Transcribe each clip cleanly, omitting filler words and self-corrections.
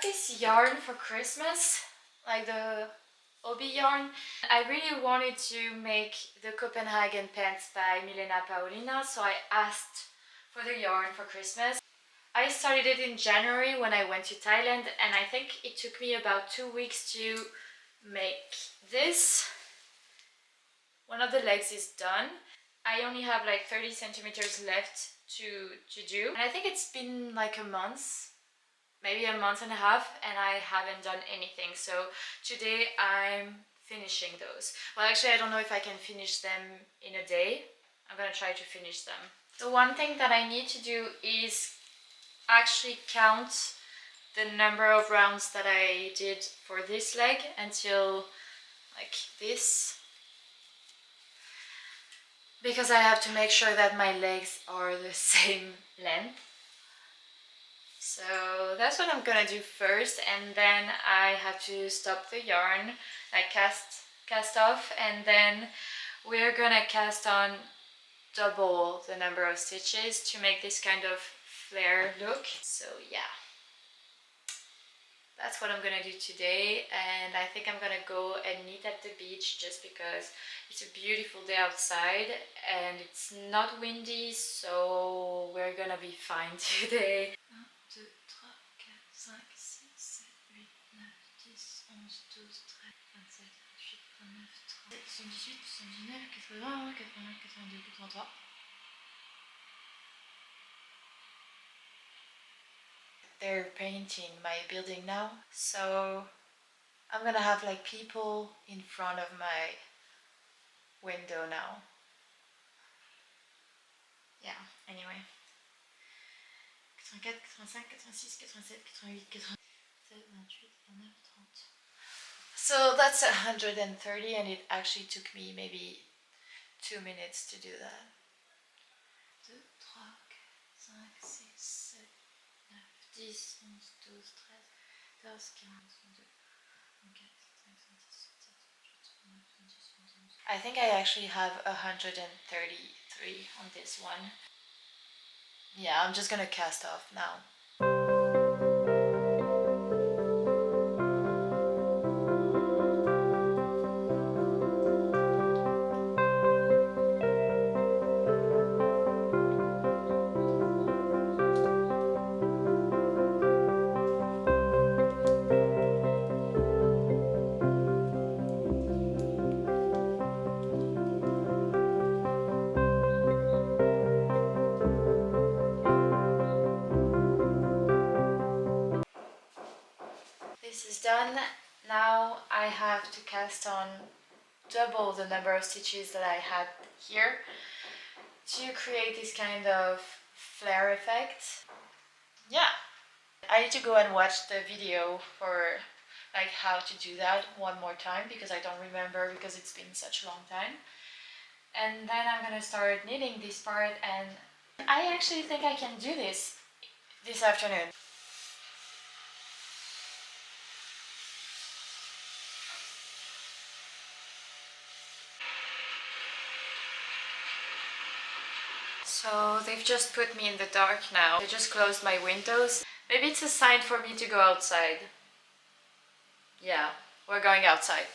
this yarn for Christmas, like the obi yarn. I really wanted to make the Copenhagen pants by Milena Pauliina, so I asked for the yarn for Christmas. I started it in January when I went to Thailand, and I think it took me about 2 weeks to make this. One of the legs is done. I only have like 30 centimeters left to do, and I think it's been like a month, maybe a month and a half, and I haven't done anything. So today I'm finishing those. Well, actually I don't know if I can finish them in a day. I'm gonna try to finish them. The one thing that I need to do is actually count the number of rounds that I did for this leg until like this, because I have to make sure that my legs are the same length. So that's what I'm gonna do first, and then I have to stop the yarn, like cast off, and then we're gonna cast on double the number of stitches to make this kind of flare look. So yeah, that's what I'm gonna do today, and I think I'm gonna go and knit at the beach just because it's a beautiful day outside and it's not windy, so we're gonna be fine today. 1, 2, 3, 4, 5, 6, 7, 8, 9, 10, 11, 12, 13, 27, 28, 29, 30, 31, 32, 33. They're painting my building now, so I'm gonna have like people in front of my window now. Yeah, anyway. 84, 85, 86, 87, 88, 89, 28, 29, 30. So that's 130, and it actually took me maybe 2 minutes to do that. 2, 3, 4, 5, 6, 7, 8, 10, 11, 12, 13, 14, 15, 16, 17, 18, 19, 20. I think I actually have 133 on this one. Yeah, I'm just gonna cast off now. This is done. Now I have to cast on double the number of stitches that I had here to create this kind of flare effect. Yeah, I need to go and watch the video for like how to do that one more time, because I don't remember, because it's been such a long time. And then I'm gonna start knitting this part, and I actually think I can do this afternoon. So they've just put me in the dark now. They just closed my windows. Maybe it's a sign for me to go outside. Yeah, we're going outside.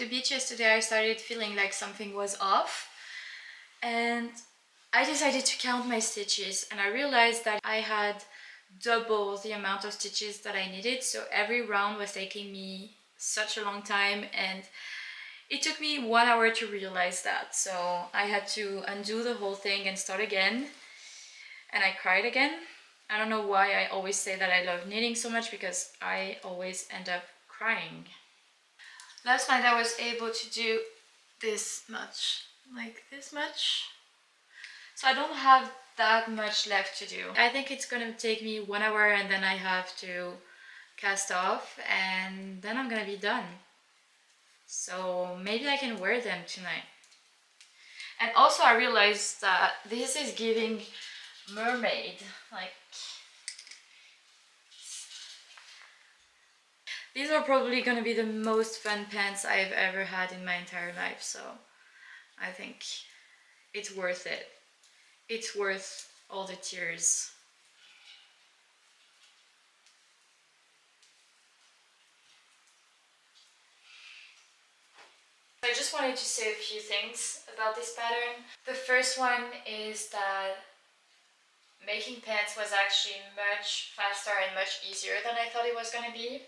the beach yesterday, I started feeling like something was off, and I decided to count my stitches, and I realized that I had double the amount of stitches that I needed. So every round was taking me such a long time, and it took me 1 hour to realize that. So I had to undo the whole thing and start again, and I cried again. I don't know why I always say that I love knitting so much, because I always end up crying. Last night I was able to do this much, like this much. So I don't have that much left to do. I think it's gonna take me 1 hour, and then I have to cast off, and then I'm gonna be done. So maybe I can wear them tonight. And also I realized that this is giving mermaid, like these are probably gonna be the most fun pants I've ever had in my entire life, so I think it's worth it. It's worth all the tears. I just wanted to say a few things about this pattern. The first one is that making pants was actually much faster and much easier than I thought it was gonna be.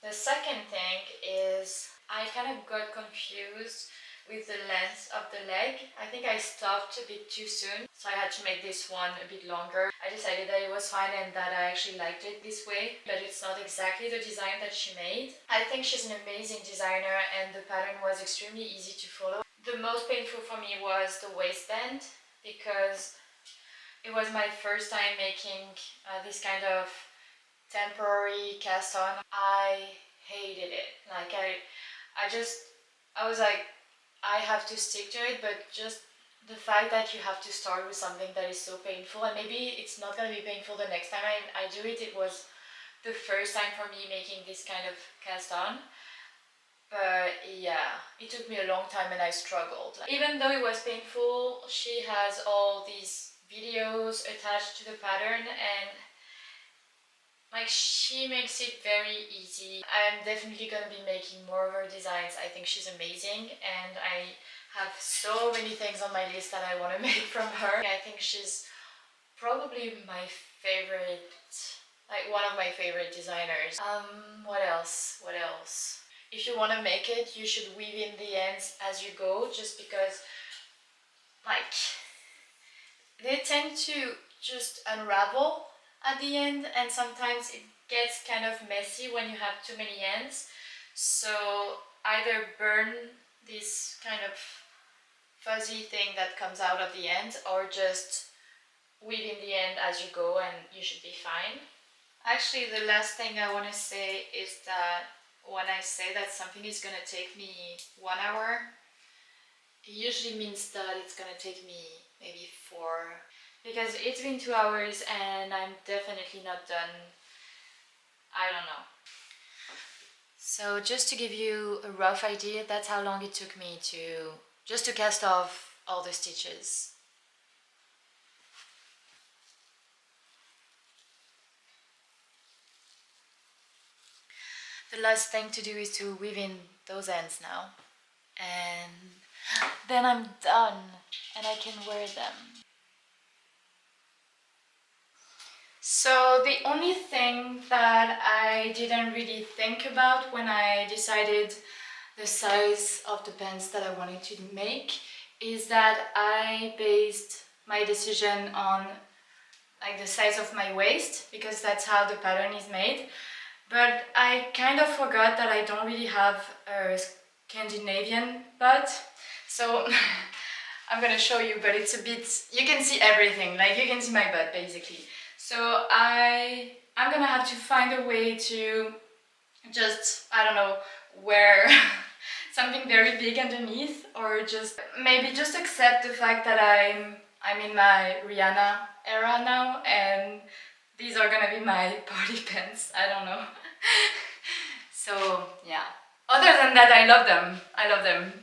The second thing is I kind of got confused with the length of the leg. I think I stopped a bit too soon, so I had to make this one a bit longer. I decided that it was fine and that I actually liked it this way, but it's not exactly the design that she made. I think she's an amazing designer, and the pattern was extremely easy to follow. The most painful for me was the waistband, because it was my first time making this kind of temporary cast on. I hated it. Like I was like, I have to stick to it, but just the fact that you have to start with something that is so painful, and maybe it's not gonna be painful the next time I do it. It was the first time for me making this kind of cast on. But yeah, it took me a long time and I struggled. Even though it was painful, she has all these videos attached to the pattern, and like she makes it very easy. I'm definitely gonna be making more of her designs. I think she's amazing, and I have so many things on my list that I want to make from her. I think she's probably my favorite, like one of my favorite designers. What else? What else? If you want to make it, you should weave in the ends as you go, just because like they tend to just unravel at the end, and sometimes it gets kind of messy when you have too many ends. So either burn this kind of fuzzy thing that comes out of the end, or just weave in the end as you go and you should be fine. Actually, the last thing I want to say is that when I say that something is going to take me 1 hour, it usually means that it's going to take me maybe 4. Because it's been 2 hours and I'm definitely not done. I don't know. So just to give you a rough idea, that's how long it took me just to cast off all the stitches. The last thing to do is to weave in those ends now. And then I'm done and I can wear them. So the only thing that I didn't really think about when I decided the size of the pants that I wanted to make is that I based my decision on like the size of my waist, because that's how the pattern is made. But I kind of forgot that I don't really have a Scandinavian butt, so I'm gonna show you, but it's a bit, you can see everything, like you can see my butt basically. So I'm gonna have to find a way to just, I don't know, wear something very big underneath, or just maybe just accept the fact that I'm in my Rihanna era now, and these are gonna be my party pants. I don't know. So yeah. Other than that, I love them. I love them.